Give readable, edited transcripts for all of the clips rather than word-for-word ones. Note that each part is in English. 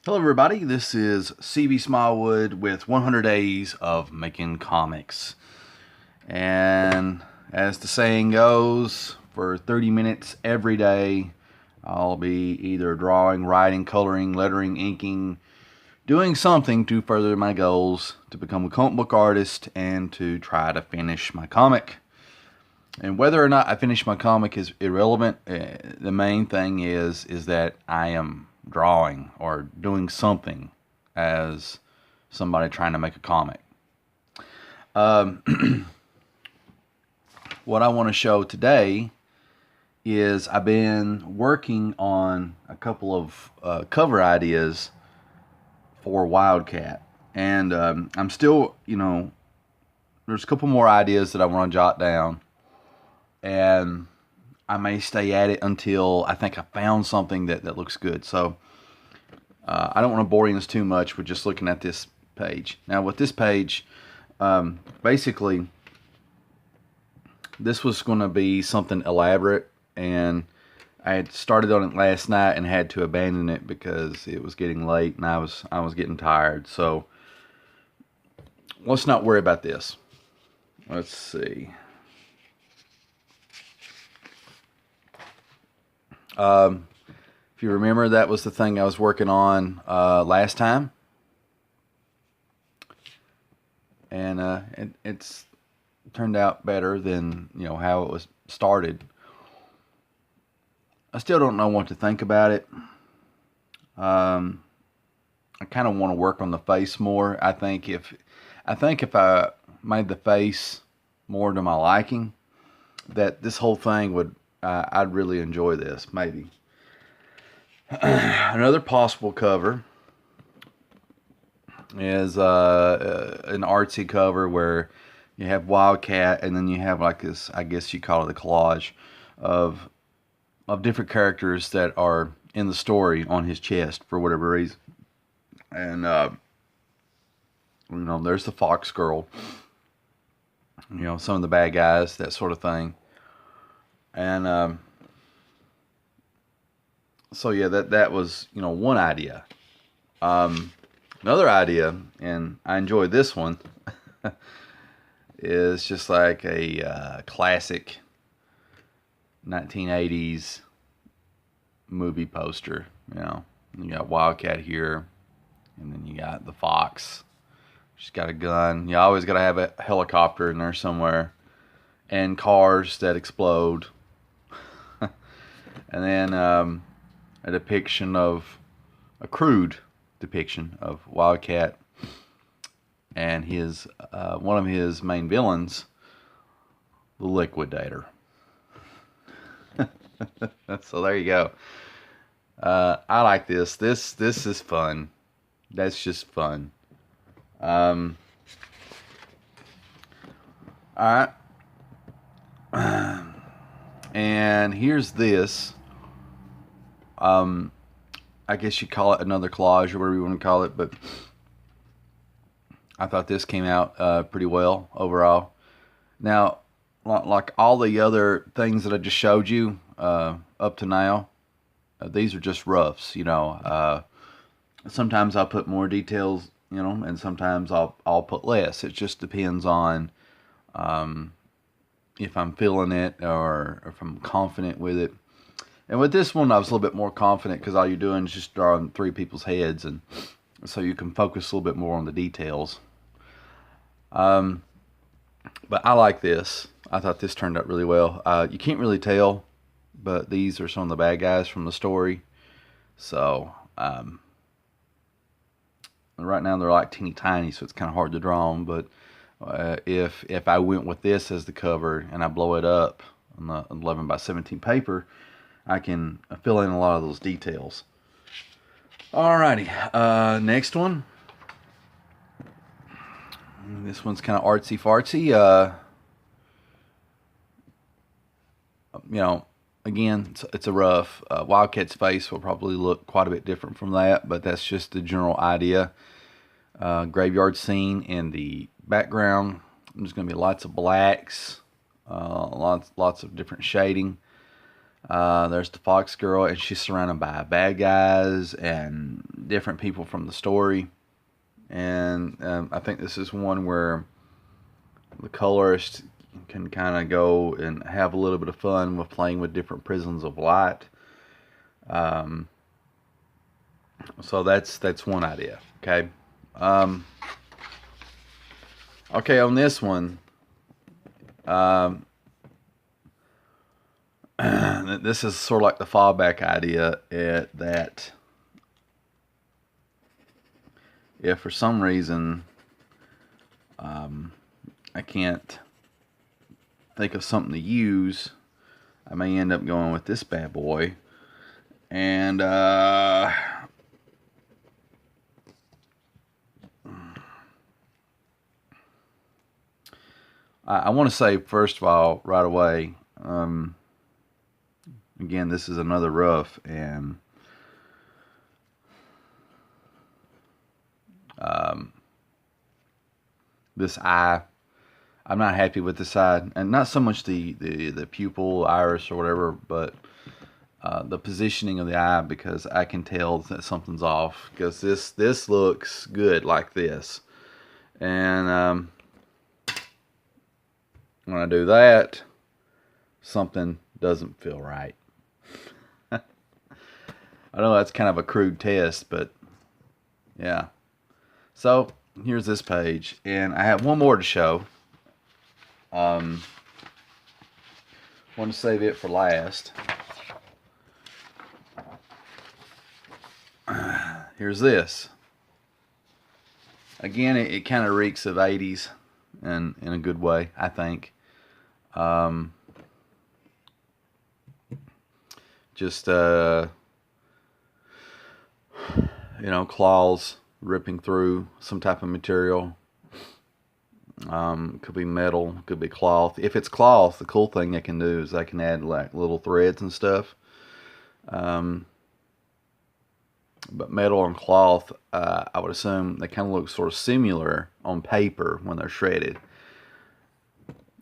Hello everybody, this is C.B Smallwood with 100 Days of Making Comics. And as the saying goes, for 30 minutes every day, I'll be either drawing, writing, coloring, lettering, inking, doing something to further my goals to become a comic book artist and to try to finish my comic. And whether or not I finish my comic is irrelevant. The main thing is that I am drawing or doing something as somebody trying to make a comic. What I want to show today is I've been working on a couple of cover ideas for Wildcat. And I'm still, there's a couple more ideas that I want to jot down. And I may stay at it until I think I found something that looks good. So I don't want to bore you too much with just looking at this page. Now with this page, basically this was going to be something elaborate, and I had started on it last night and had to abandon it because it was getting late and I was getting tired. So let's not worry about this. Let's see. If you remember, that was the thing I was working on last time, and it's turned out better than how it was started. I still don't know what to think about it. I kind of want to work on the face more. I think if I made the face more to my liking, that this whole thing would I'd really enjoy this, maybe. Another possible cover is an artsy cover where you have Wildcat and then you have like this, I guess you call it a collage of different characters that are in the story on his chest for whatever reason. And there's the Fox Girl, some of the bad guys, that sort of thing. And so yeah, that was one idea. Another idea, and I enjoyed this one, is just like a classic 1980s movie poster. You got Wildcat here, and then you got the Fox. She's got a gun. You always got to have a helicopter in there somewhere, and cars that explode. And then a depiction of a crude depiction of Wildcat and his one of his main villains, the Liquidator. So there you go. I like this. This is fun. That's just fun. All right. And here's this. I guess you call it another collage or whatever you want to call it, but I thought this came out pretty well overall. Now, like all the other things that I just showed you up to now, these are just roughs. Sometimes I'll put more details, and sometimes I'll put less. It just depends on if I'm feeling it or if I'm confident with it. And with this one, I was a little bit more confident because all you're doing is just drawing three people's heads, and so you can focus a little bit more on the details. But I like this. I thought this turned out really well. You can't really tell, but these are some of the bad guys from the story. So right now they're like teeny tiny, so it's kind of hard to draw them. But if I went with this as the cover and I blow it up on the 11 by 17 paper, I can fill in a lot of those details. Alrighty, next one. This one's kind of artsy fartsy. Again, it's a rough. Wildcat's face will probably look quite a bit different from that, but that's just the general idea. Graveyard scene in the background. There's going to be lots of blacks, lots of different shading. There's the Fox Girl, and she's surrounded by bad guys and different people from the story. And I think this is one where the colorist can kind of go and have a little bit of fun with playing with different prisms of light. So that's one idea. Okay. Okay, on this one, this is sort of like the fallback idea that if for some reason I can't think of something to use, I may end up going with this bad boy. And I want to say, first of all, right away, again, this is another rough, and this eye, I'm not happy with this eye, and not so much the pupil, iris, or whatever, but the positioning of the eye, because I can tell that something's off, because this looks good like this, and when I do that, something doesn't feel right. I know that's kind of a crude test, but yeah. So here's this page, and I have one more to show. Want to save it for last. Here's this. Again, it kind of reeks of 80s, and in a good way, I think. Just you know, claws ripping through some type of material. Could be metal, could be cloth. If it's cloth, the cool thing I can do is I can add like little threads and stuff. But metal and cloth, I would assume they kind of look sort of similar on paper when they're shredded.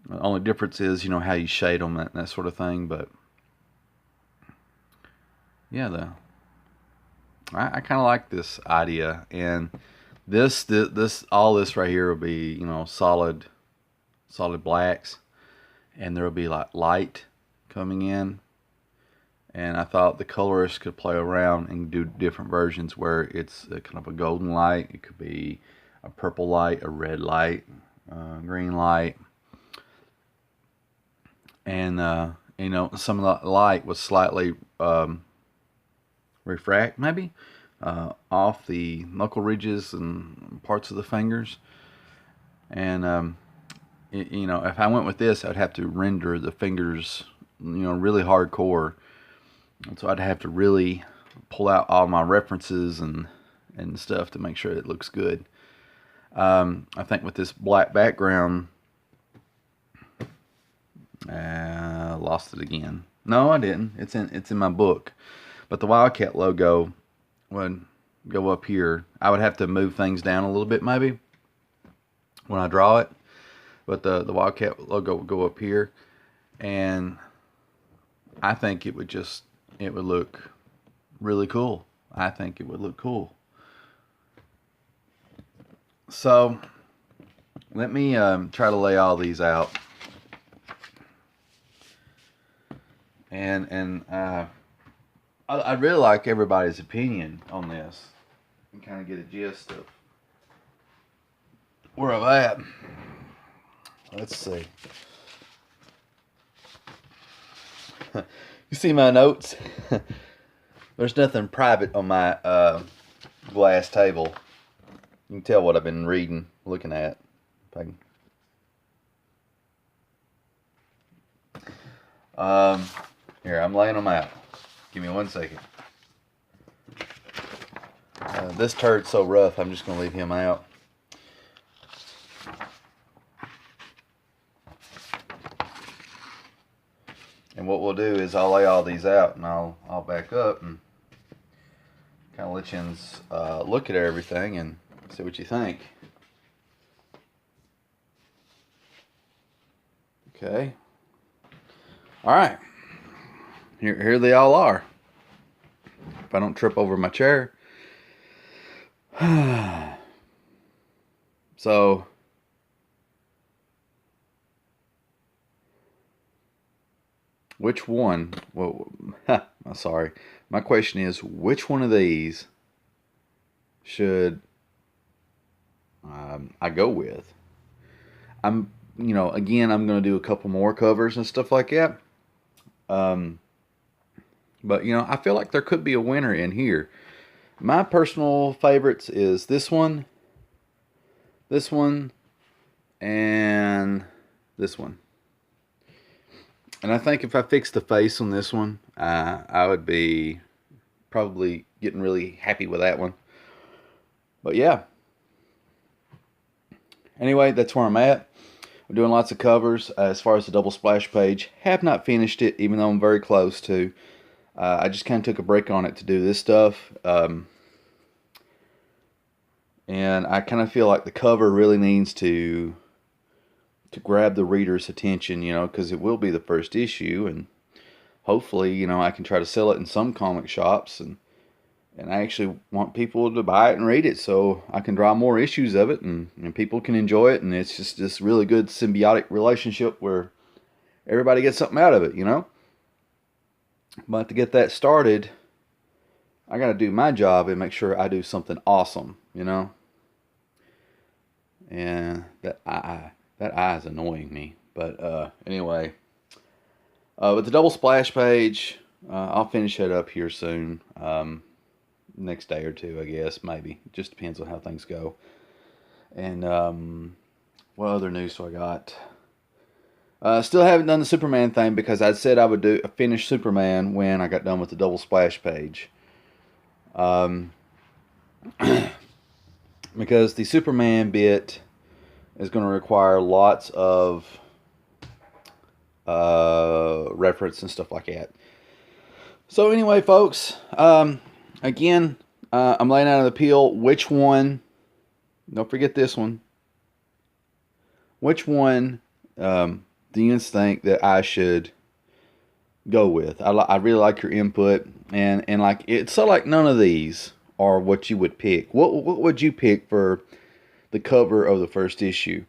The only difference is, you know, how you shade them and that sort of thing. But yeah, I kind of like this idea, and this all this right here will be, you know, solid blacks, and there will be like light coming in. And I thought the colorist could play around and do different versions where it's kind of a golden light. It could be a purple light, a red light, green light. And, you know, some of the light was slightly refract, maybe, off the knuckle ridges and parts of the fingers. And, you know, if I went with this, I'd have to render the fingers, you know, really hardcore. And so I'd have to really pull out all my references and stuff to make sure it looks good. I think with this black background, lost it again. No, I didn't. It's in my book. But the Wildcat logo would go up here. I would have to move things down a little bit maybe when I draw it. But the Wildcat logo would go up here, and I think it would look really cool. I think it would look cool. So let me try to lay all these out, and I'd really like everybody's opinion on this and kind of get a gist of where I'm at. Let's see. You see my notes? There's nothing private on my glass table. You can tell what I've been reading, looking at. If I can. Here, I'm laying them out. Give me 1 second. This turd's so rough, I'm just going to leave him out. And what we'll do is I'll lay all these out, and I'll back up and kind of let you look at everything and see what you think. Okay. All right. Here they all are. If I don't trip over my chair. So, which one? Well, I'm sorry. My question is, which one of these should I go with? Again, I'm going to do a couple more covers and stuff like that. Um, but I feel like there could be a winner in here. My personal favorites is this one, and this one. And I think if I fix the face on this one, I would be probably getting really happy with that one. But yeah. Anyway, that's where I'm at. I'm doing lots of covers as far as the double splash page. Have not finished it, even though I'm very close to. I just kind of took a break on it to do this stuff. And I kind of feel like the cover really needs to grab the reader's attention, because it will be the first issue, and hopefully, I can try to sell it in some comic shops, and I actually want people to buy it and read it so I can draw more issues of it, and people can enjoy it, and it's just this really good symbiotic relationship where everybody gets something out of it, But to get that started, I got to do my job and make sure I do something awesome, And that eye is annoying me. But anyway, with the double splash page, I'll finish it up here soon. Next day or two, I guess, maybe. It just depends on how things go. And what other news do I got? Still haven't done the Superman thing because I said I would finish Superman when I got done with the double splash page. Because the Superman bit is going to require lots of reference and stuff like that. So anyway, folks, again, I'm laying out an appeal. Which one? Don't forget this one. Which one do you think that I should go with? I really like your input, and like it's so like none of these are what you would pick. What would you pick for the cover of the first issue?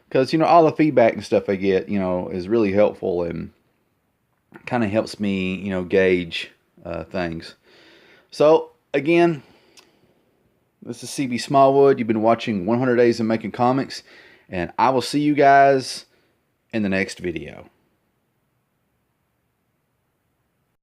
Because all the feedback and stuff I get is really helpful and kind of helps me gauge things. So again, this is C.B Smallwood. You've been watching 100 Days of Making Comics, and I will see you guys in the next video.